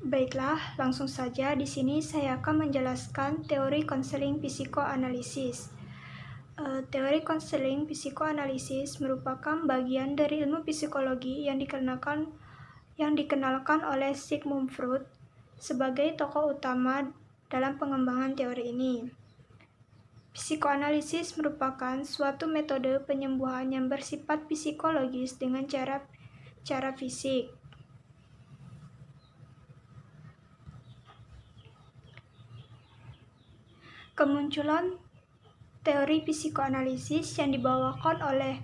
Baiklah, langsung saja di sini saya akan menjelaskan teori konseling psikoanalisis. Teori konseling psikoanalisis merupakan bagian dari ilmu psikologi yang dikenalkan oleh Sigmund Freud sebagai tokoh utama dalam pengembangan teori ini. Psikoanalisis merupakan suatu metode penyembuhan yang bersifat psikologis dengan cara fisik. Kemunculan teori psikoanalisis yang dibawakan oleh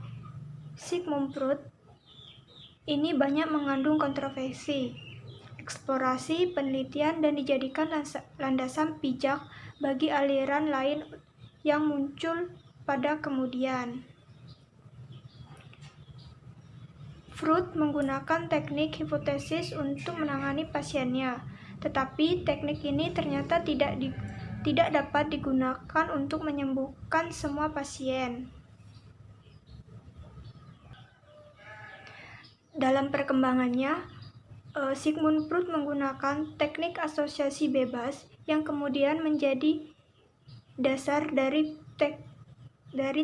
Sigmund Freud ini banyak mengandung kontroversi, eksplorasi, penelitian, dan dijadikan landasan pijak bagi aliran lain yang muncul pada kemudian. Freud menggunakan teknik hipotesis untuk menangani pasiennya, tetapi teknik ini ternyata tidak dapat digunakan untuk menyembuhkan semua pasien. Dalam perkembangannya, Sigmund Freud menggunakan teknik asosiasi bebas yang kemudian menjadi dasar dari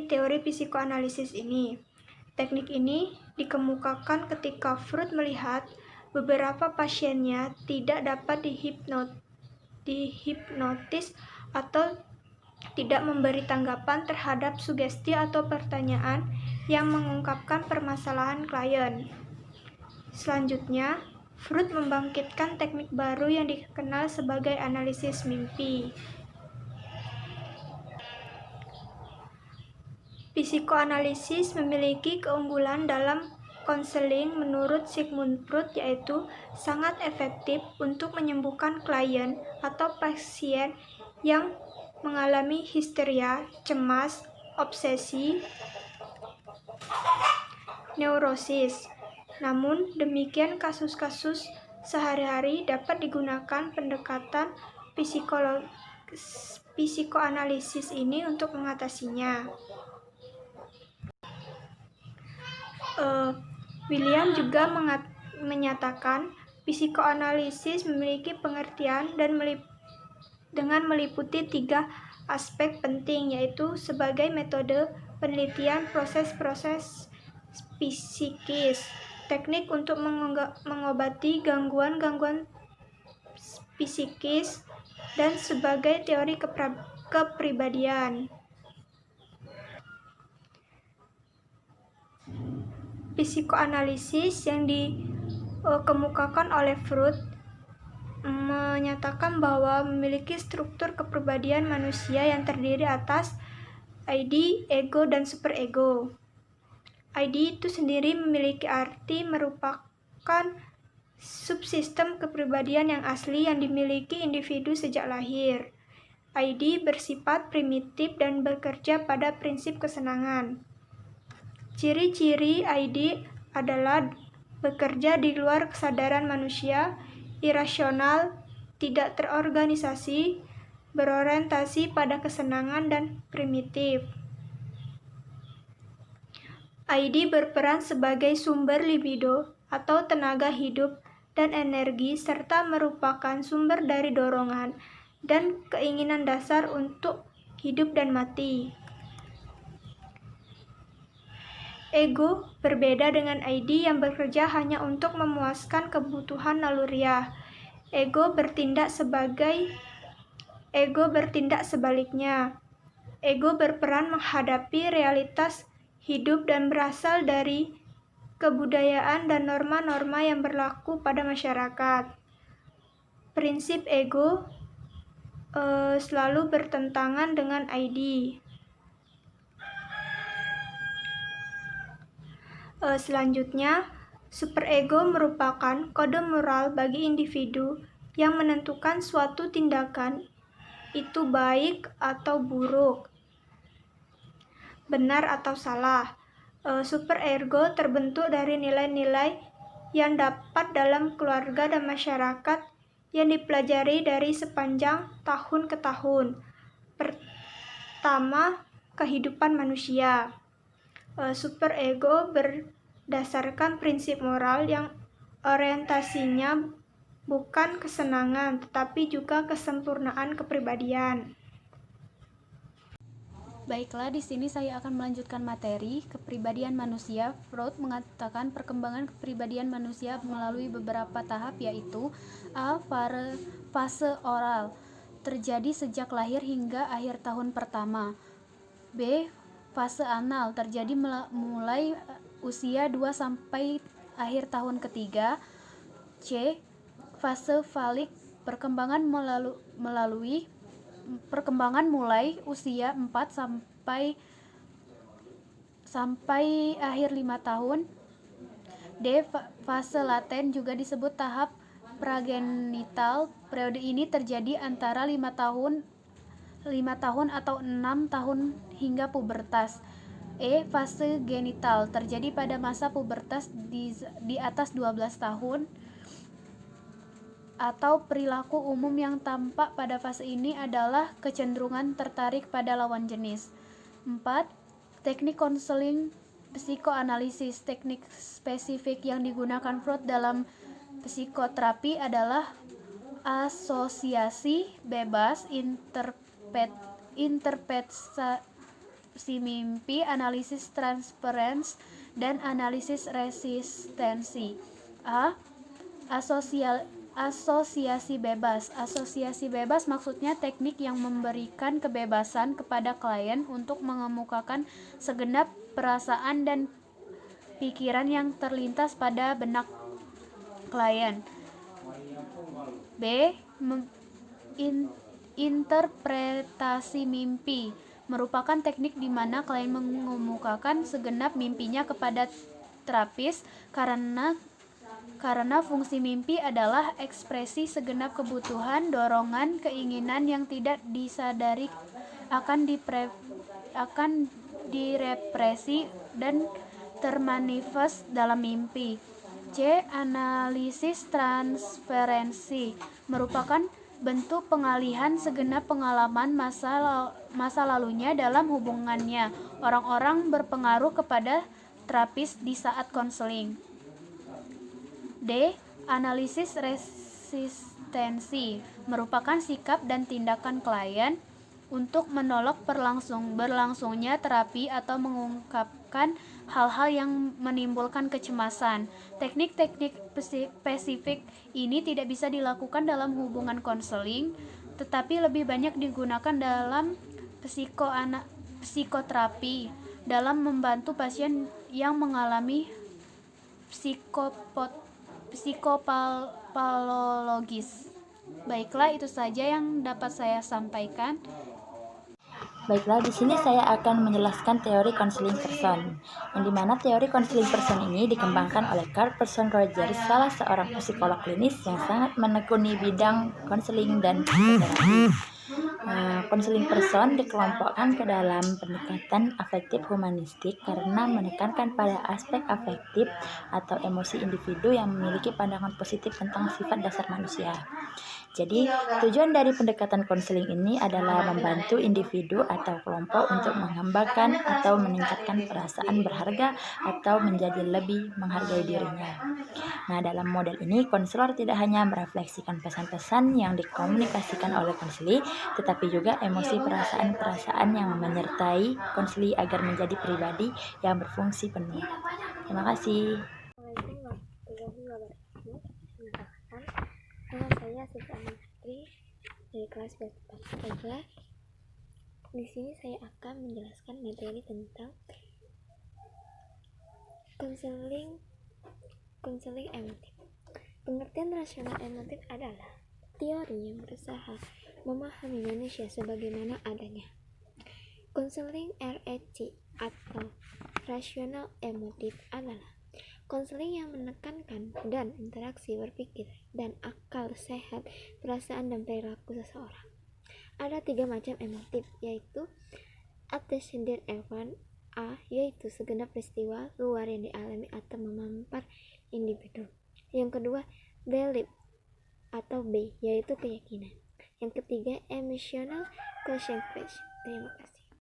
teori psikoanalisis ini. Teknik ini dikemukakan ketika Freud melihat beberapa pasiennya tidak dapat dihipnotis atau tidak memberi tanggapan terhadap sugesti atau pertanyaan yang mengungkapkan permasalahan klien. Selanjutnya, Freud membangkitkan teknik baru yang dikenal sebagai analisis mimpi. Psikoanalisis memiliki keunggulan dalam konseling menurut Sigmund Freud, yaitu sangat efektif untuk menyembuhkan klien atau pasien yang mengalami histeria, cemas, obsesi, neurosis. Namun demikian, kasus-kasus sehari-hari dapat digunakan pendekatan psikoanalisis ini untuk mengatasinya. William juga menyatakan psikoanalisis memiliki pengertian dengan meliputi 3 aspek penting, yaitu sebagai metode penelitian proses-proses psikis, teknik untuk mengobati gangguan-gangguan psikis, dan sebagai teori kepribadian. Psikoanalisis yang dikemukakan oleh Freud menyatakan bahwa memiliki struktur kepribadian manusia yang terdiri atas ID, ego, dan superego. ID itu sendiri memiliki arti merupakan subsistem kepribadian yang asli yang dimiliki individu sejak lahir. ID bersifat primitif dan bekerja pada prinsip kesenangan. Ciri-ciri ID adalah bekerja di luar kesadaran manusia, irasional, tidak terorganisasi, berorientasi pada kesenangan, dan primitif. ID berperan sebagai sumber libido atau tenaga hidup dan energi, serta merupakan sumber dari dorongan dan keinginan dasar untuk hidup dan mati. Ego berbeda dengan ID yang bekerja hanya untuk memuaskan kebutuhan naluriah. Ego bertindak sebaliknya. Ego berperan menghadapi realitas hidup dan berasal dari kebudayaan dan norma-norma yang berlaku pada masyarakat. Prinsip ego selalu bertentangan dengan ID. Selanjutnya, superego merupakan kode moral bagi individu yang menentukan suatu tindakan itu baik atau buruk, benar atau salah. Superego terbentuk dari nilai-nilai yang dapat dalam keluarga dan masyarakat yang dipelajari dari sepanjang tahun ke tahun. Pertama, kehidupan manusia. Superego berdasarkan prinsip moral yang orientasinya bukan kesenangan, tetapi juga kesempurnaan kepribadian. Baiklah, di sini saya akan melanjutkan materi kepribadian manusia. Freud mengatakan perkembangan kepribadian manusia melalui beberapa tahap, yaitu A. Fase oral, terjadi sejak lahir hingga akhir tahun pertama. B. Fase anal, terjadi mulai usia 2 sampai akhir tahun ketiga. C. Fase falik, perkembangan mulai usia 4 sampai akhir 5 tahun. D. Fase laten, juga disebut tahap pragenital. Periode ini terjadi antara 5 tahun atau 6 tahun hingga pubertas. E. Fase genital, terjadi pada masa pubertas di atas 12 tahun. Atau perilaku umum yang tampak pada fase ini adalah kecenderungan tertarik pada lawan jenis. 4. Teknik konseling psikoanalisis. Teknik spesifik yang digunakan Freud dalam psikoterapi adalah asosiasi bebas, interpretasi mimpi, analisis transference, dan analisis resistensi. A. Asosiasi bebas. Asosiasi bebas maksudnya teknik yang memberikan kebebasan kepada klien untuk mengemukakan segenap perasaan dan pikiran yang terlintas pada benak klien. B. Interpretasi mimpi merupakan teknik di mana klien mengemukakan segenap mimpinya kepada terapis karena fungsi mimpi adalah ekspresi segenap kebutuhan, dorongan, keinginan yang tidak disadari akan direpresi dan termanifest dalam mimpi. C. Analisis transferensi merupakan bentuk pengalihan segenap pengalaman masa lalunya dalam hubungannya orang-orang berpengaruh kepada terapis di saat konseling. D. Analisis resistensi merupakan sikap dan tindakan klien untuk menolak berlangsungnya terapi atau mengungkapkan hal-hal yang menimbulkan kecemasan. Teknik-teknik spesifik ini tidak bisa dilakukan dalam hubungan konseling, tetapi lebih banyak digunakan dalam psikoterapi dalam membantu pasien yang mengalami psikopatologis. Baiklah, itu saja yang dapat saya sampaikan. Baiklah, di sini saya akan menjelaskan teori konseling person, yang dimana teori konseling person ini dikembangkan oleh Carl Person Rogers, salah seorang psikolog klinis yang sangat menekuni bidang konseling dan psikoterapi. Konseling person dikelompokkan ke dalam pendekatan afektif humanistik karena menekankan pada aspek afektif atau emosi individu yang memiliki pandangan positif tentang sifat dasar manusia. Jadi, tujuan dari pendekatan konseling ini adalah membantu individu atau kelompok untuk mengembangkan atau meningkatkan perasaan berharga atau menjadi lebih menghargai dirinya. Nah, dalam model ini, konselor tidak hanya merefleksikan pesan-pesan yang dikomunikasikan oleh konseli, tetapi juga emosi perasaan-perasaan yang menyertai konseli agar menjadi pribadi yang berfungsi penuh. Terima kasih. Nama saya Siti Aminatri dari kelas BK. Di sini saya akan menjelaskan materi tentang konseling emotif. Pengertian rasional emotif adalah teori yang berusaha memahami manusia sebagaimana adanya. Konseling REC atau rasional emotif adalah konseling yang menekankan dan interaksi berpikir dan akal sehat, perasaan dan perilaku seseorang. Ada 3 macam emotif, yaitu antecedent event, A, yaitu segenap peristiwa luar yang dialami atau memampar individu. Yang kedua, belief atau B, yaitu keyakinan. Yang ketiga, emotional consequence. Terima kasih.